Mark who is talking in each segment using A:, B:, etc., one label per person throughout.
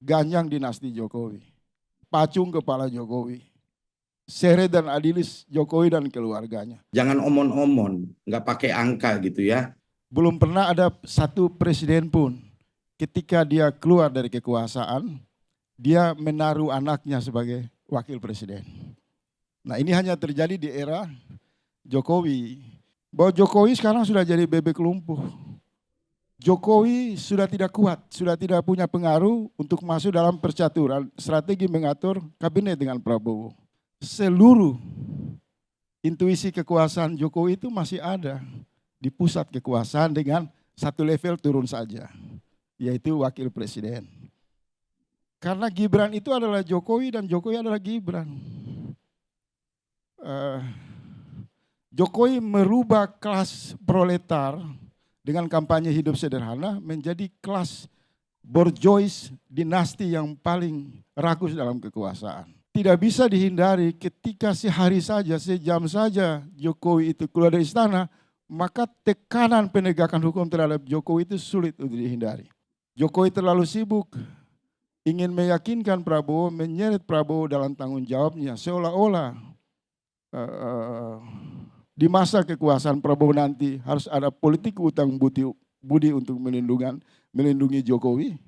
A: Ganjang dinasti Jokowi, Pacung kepala Jokowi, Sere dan Adilis Jokowi dan keluarganya.
B: Jangan omon-omon, nggak pakai angka gitu ya.
A: Belum pernah ada satu presiden pun ketika dia keluar dari kekuasaan, dia menaruh anaknya sebagai wakil presiden. Nah ini hanya terjadi di era Jokowi. Bahwa Jokowi sekarang sudah jadi bebek lumpuh. Jokowi sudah tidak kuat, sudah tidak punya pengaruh untuk masuk dalam percaturan strategi mengatur kabinet dengan Prabowo. Seluruh intuisi kekuasaan Jokowi itu masih ada di pusat kekuasaan dengan satu level turun saja, yaitu wakil presiden. Karena Gibran itu adalah Jokowi dan Jokowi adalah Gibran. Jokowi merubah kelas proletar dengan kampanye hidup sederhana menjadi kelas borjois dinasti yang paling rakus dalam kekuasaan. Tidak bisa dihindari ketika sehari saja, sejam saja Jokowi itu keluar dari istana, maka tekanan penegakan hukum terhadap Jokowi itu sulit untuk dihindari. Jokowi terlalu sibuk ingin meyakinkan Prabowo, menyeret Prabowo dalam tanggung jawabnya, seolah-olah di masa kekuasaan Prabowo nanti harus ada politik utang budi untuk melindungi Jokowi.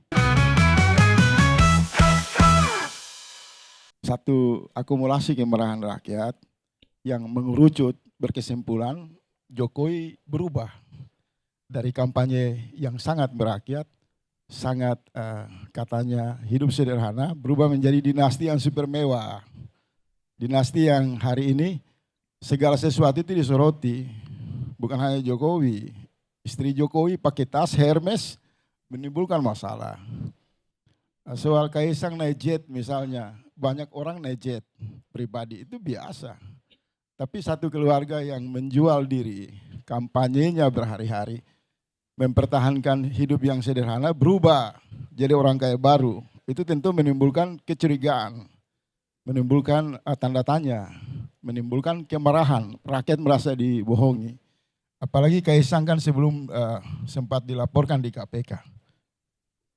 A: Satu akumulasi kemarahan rakyat yang mengerucut berkesimpulan Jokowi berubah dari kampanye yang sangat berakyat, sangat katanya hidup sederhana, berubah menjadi dinasti yang super mewah. Dinasti yang hari ini segala sesuatu itu disoroti, bukan hanya Jokowi. Istri Jokowi pakai tas Hermes menimbulkan masalah. Soal Kaisang naik jet misalnya, banyak orang naik jet pribadi itu biasa. Tapi satu keluarga yang menjual diri, kampanyenya berhari-hari, mempertahankan hidup yang sederhana, berubah jadi orang kaya baru. Itu tentu menimbulkan kecurigaan, menimbulkan tanda tanya, menimbulkan kemarahan, rakyat merasa dibohongi. Apalagi Kaisang kan sebelum sempat dilaporkan di KPK.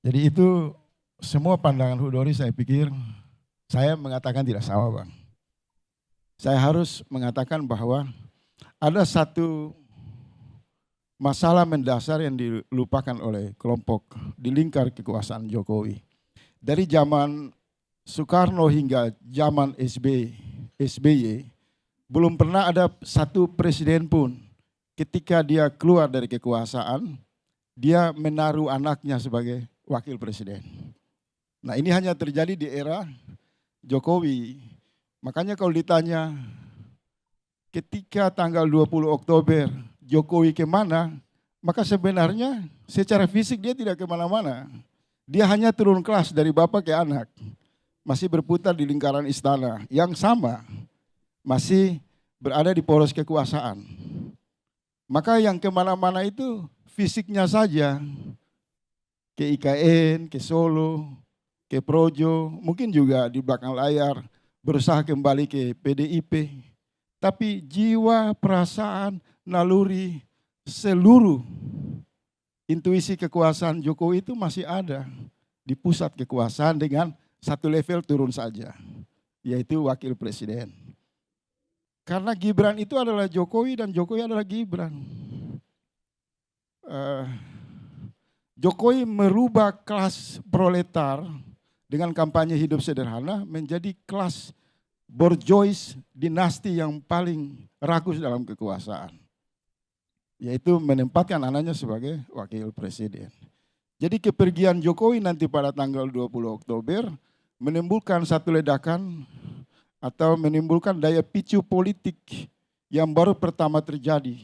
A: Jadi itu semua pandangan Hudori saya pikir, saya mengatakan tidak sama Bang. Saya harus mengatakan bahwa ada satu masalah mendasar yang dilupakan oleh kelompok di lingkar kekuasaan Jokowi. Dari zaman Soekarno hingga zaman SBY, belum pernah ada satu presiden pun ketika dia keluar dari kekuasaan, dia menaruh anaknya sebagai wakil presiden. Nah ini hanya terjadi di era Jokowi. Makanya kalau ditanya ketika tanggal 20 Oktober Jokowi kemana, maka sebenarnya secara fisik dia tidak kemana-mana. Dia hanya turun kelas dari bapak ke anak. Masih berputar di lingkaran istana yang sama. Masih berada di poros kekuasaan. Maka yang kemana-mana itu fisiknya saja. Ke IKN, ke Solo, ke Projo, mungkin juga di belakang layar berusaha kembali ke PDIP. Tapi jiwa, perasaan, naluri, seluruh intuisi kekuasaan Jokowi itu masih ada di pusat kekuasaan dengan satu level turun saja, yaitu wakil presiden. Karena Gibran itu adalah Jokowi dan Jokowi adalah Gibran. Jokowi merubah kelas proletar dengan kampanye hidup sederhana menjadi kelas borjois dinasti yang paling rakus dalam kekuasaan. Yaitu menempatkan anaknya sebagai wakil presiden. Jadi kepergian Jokowi nanti pada tanggal 20 Oktober menimbulkan satu ledakan atau menimbulkan daya picu politik yang baru pertama terjadi.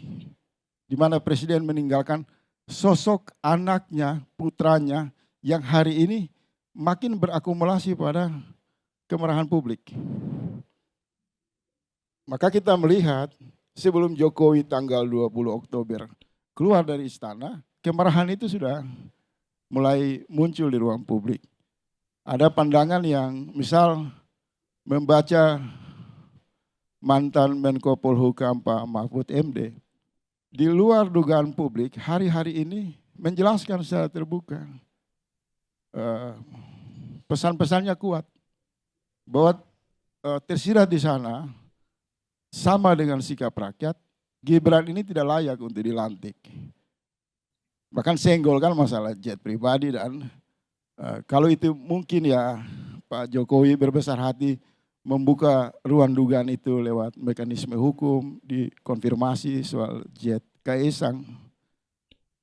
A: Di mana presiden meninggalkan sosok anaknya, putranya yang hari ini makin berakumulasi pada kemarahan publik. Maka kita melihat sebelum Jokowi tanggal 20 Oktober keluar dari istana, kemarahan itu sudah mulai muncul di ruang publik. Ada pandangan yang misal membaca mantan Menko Polhukam Pak Mahfud MD, di luar dugaan publik hari-hari ini menjelaskan secara terbuka pesan-pesannya kuat bahwa tersirat di sana sama dengan sikap rakyat, Gibran ini tidak layak untuk dilantik. Bahkan senggol kan masalah jet pribadi dan kalau itu mungkin ya Pak Jokowi berbesar hati membuka ruang dugaan itu lewat mekanisme hukum, dikonfirmasi soal jet Kaisang.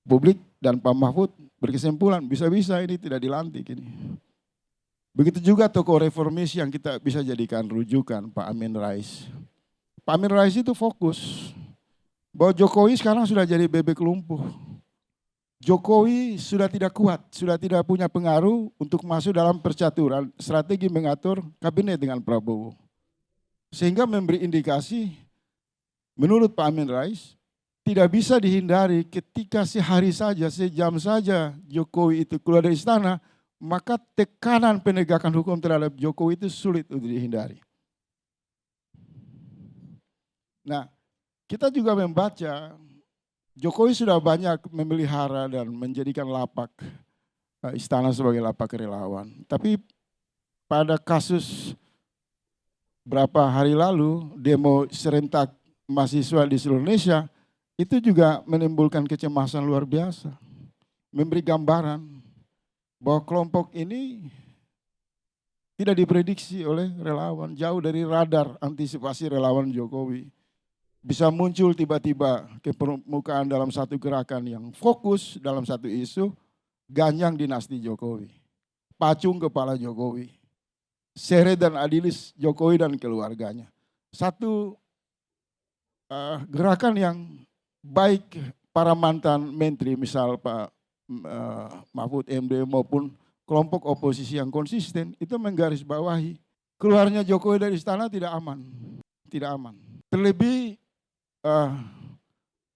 A: Publik dan Pak Mahfud berkesimpulan bisa-bisa ini tidak dilantik ini. Begitu juga tokoh reformis yang kita bisa jadikan rujukan, Pak Amin Rais. Pak Amin Rais itu fokus bahwa Jokowi sekarang sudah jadi bebek lumpuh. Jokowi sudah tidak kuat, sudah tidak punya pengaruh untuk masuk dalam percaturan strategi mengatur kabinet dengan Prabowo. Sehingga memberi indikasi, menurut Pak Amin Rais, tidak bisa dihindari ketika sehari saja, sejam saja Jokowi itu keluar dari istana, maka tekanan penegakan hukum terhadap Jokowi itu sulit untuk dihindari. Nah, kita juga membaca Jokowi sudah banyak memelihara dan menjadikan lapak istana sebagai lapak relawan. Tapi pada kasus berapa hari lalu demo serentak mahasiswa di seluruh Indonesia itu juga menimbulkan kecemasan luar biasa. Memberi gambaran bahwa kelompok ini tidak diprediksi oleh relawan, jauh dari radar antisipasi relawan Jokowi. Bisa muncul tiba-tiba ke permukaan dalam satu gerakan yang fokus dalam satu isu, ganjang dinasti Jokowi, pacung kepala Jokowi, seret dan adilis Jokowi dan keluarganya. Satu gerakan yang baik para mantan menteri, misal Pak Mahfud MD maupun kelompok oposisi yang konsisten, itu menggarisbawahi keluarnya Jokowi dari istana tidak aman, tidak aman. Terlebih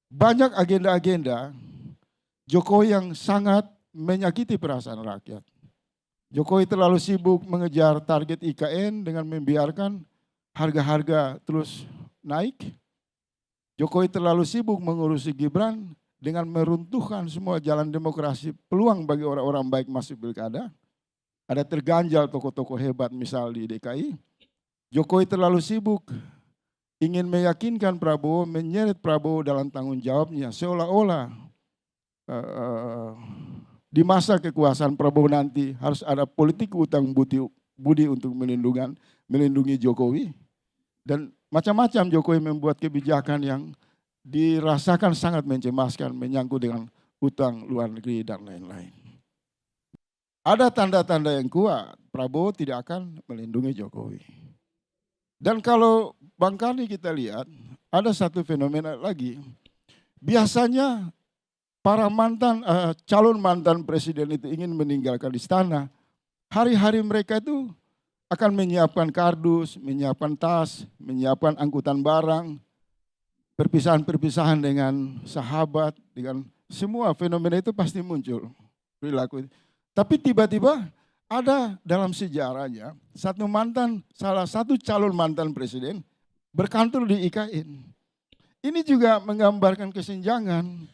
A: banyak agenda-agenda Jokowi yang sangat menyakiti perasaan rakyat. Jokowi terlalu sibuk mengejar target IKN dengan membiarkan harga-harga terus naik. Jokowi terlalu sibuk mengurusi Gibran dengan meruntuhkan semua jalan demokrasi, peluang bagi orang-orang baik masuk pilkada. Ada terganjal tokoh-tokoh hebat misal di DKI. Jokowi terlalu sibuk ingin meyakinkan Prabowo, menyeret Prabowo dalam tanggung jawabnya, seolah-olah di masa kekuasaan Prabowo nanti harus ada politik utang budi untuk melindungi Jokowi. Dan macam-macam Jokowi membuat kebijakan yang dirasakan sangat mencemaskan, menyangkut dengan utang luar negeri dan lain-lain. Ada tanda-tanda yang kuat, Prabowo tidak akan melindungi Jokowi. Dan kalau barangkali kita lihat, ada satu fenomena lagi. Biasanya para calon mantan presiden itu ingin meninggalkan istana. Hari-hari mereka itu akan menyiapkan kardus, menyiapkan tas, menyiapkan angkutan barang, perpisahan-perpisahan dengan sahabat, dengan semua fenomena itu pasti muncul perilaku. Tapi tiba-tiba ada dalam sejarahnya salah satu calon mantan presiden berkantor di IKN. Ini juga menggambarkan kesenjangan.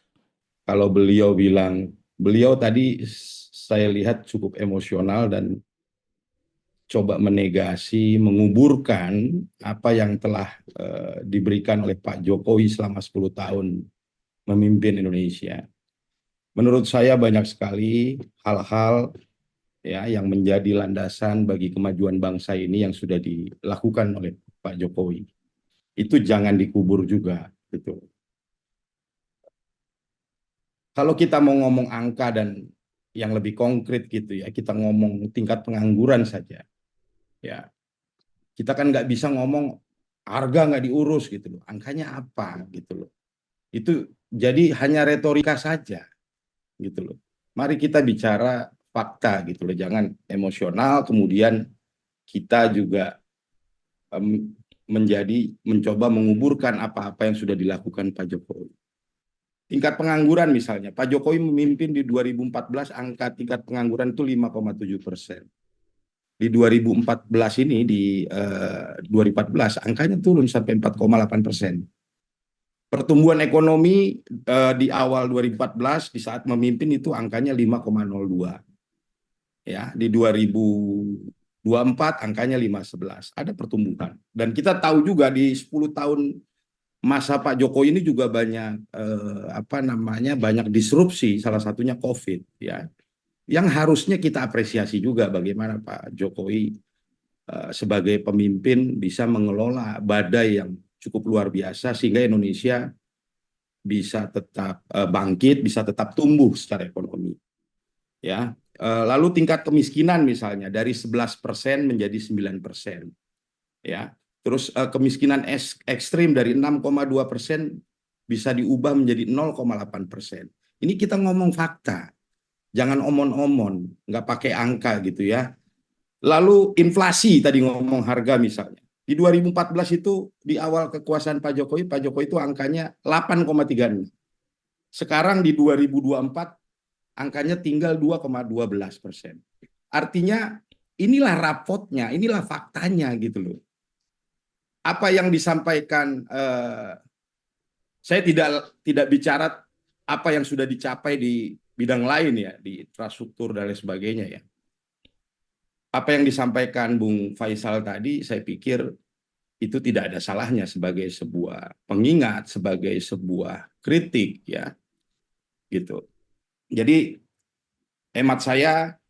B: Kalau beliau bilang, beliau tadi saya lihat cukup emosional dan coba menegasi, menguburkan apa yang telah diberikan oleh Pak Jokowi selama 10 tahun memimpin Indonesia. Menurut saya banyak sekali hal-hal ya yang menjadi landasan bagi kemajuan bangsa ini yang sudah dilakukan oleh Pak Jokowi. Itu jangan dikubur juga gitu. Kalau kita mau ngomong angka dan yang lebih konkret gitu ya, kita ngomong tingkat pengangguran saja. Ya. Kita kan nggak bisa ngomong harga nggak diurus gitu loh. Angkanya apa gitu loh. Itu jadi hanya retorika saja gitu loh. Mari kita bicara fakta gitu loh, jangan emosional kemudian kita juga mencoba menguburkan apa-apa yang sudah dilakukan Pak Jokowi. Tingkat pengangguran misalnya, Pak Jokowi memimpin di 2014 angka tingkat pengangguran itu 5,7%. Di 2014 ini, di 2014 angkanya turun sampai 4,8%. Pertumbuhan ekonomi di awal 2014 di saat memimpin itu angkanya 5,02. ya di 2024 angkanya 5,11, ada pertumbuhan. Dan kita tahu juga di 10 tahun masa Pak Jokowi ini juga banyak banyak disrupsi, salah satunya COVID ya. Yang harusnya kita apresiasi juga bagaimana Pak Jokowi sebagai pemimpin bisa mengelola badai yang cukup luar biasa sehingga Indonesia bisa tetap bangkit, bisa tetap tumbuh secara ekonomi. Ya, lalu tingkat kemiskinan misalnya dari 11% menjadi 9%. Ya, terus kemiskinan ekstrim dari 6,2% bisa diubah menjadi 0,8%. Ini kita ngomong fakta, jangan omon-omon, nggak pakai angka gitu ya. Lalu inflasi tadi ngomong harga misalnya. Di 2014 itu di awal kekuasaan Pak Jokowi itu angkanya 8,36. Sekarang di 2024 angkanya tinggal 2,12%. Artinya inilah rapotnya, inilah faktanya gitu loh. Apa yang disampaikan, saya tidak bicara apa yang sudah dicapai di bidang lain ya, di infrastruktur dan lain sebagainya ya. Apa yang disampaikan Bung Faisal tadi, saya pikir itu tidak ada salahnya sebagai sebuah pengingat, sebagai sebuah kritik ya, gitu. Jadi hemat saya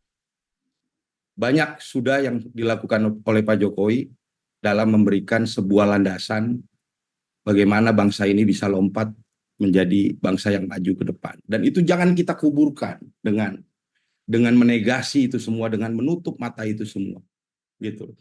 B: banyak sudah yang dilakukan oleh Pak Jokowi dalam memberikan sebuah landasan bagaimana bangsa ini bisa lompat menjadi bangsa yang maju ke depan. Dan itu jangan kita kuburkan dengan menegasi itu semua, dengan menutup mata itu semua, gitu.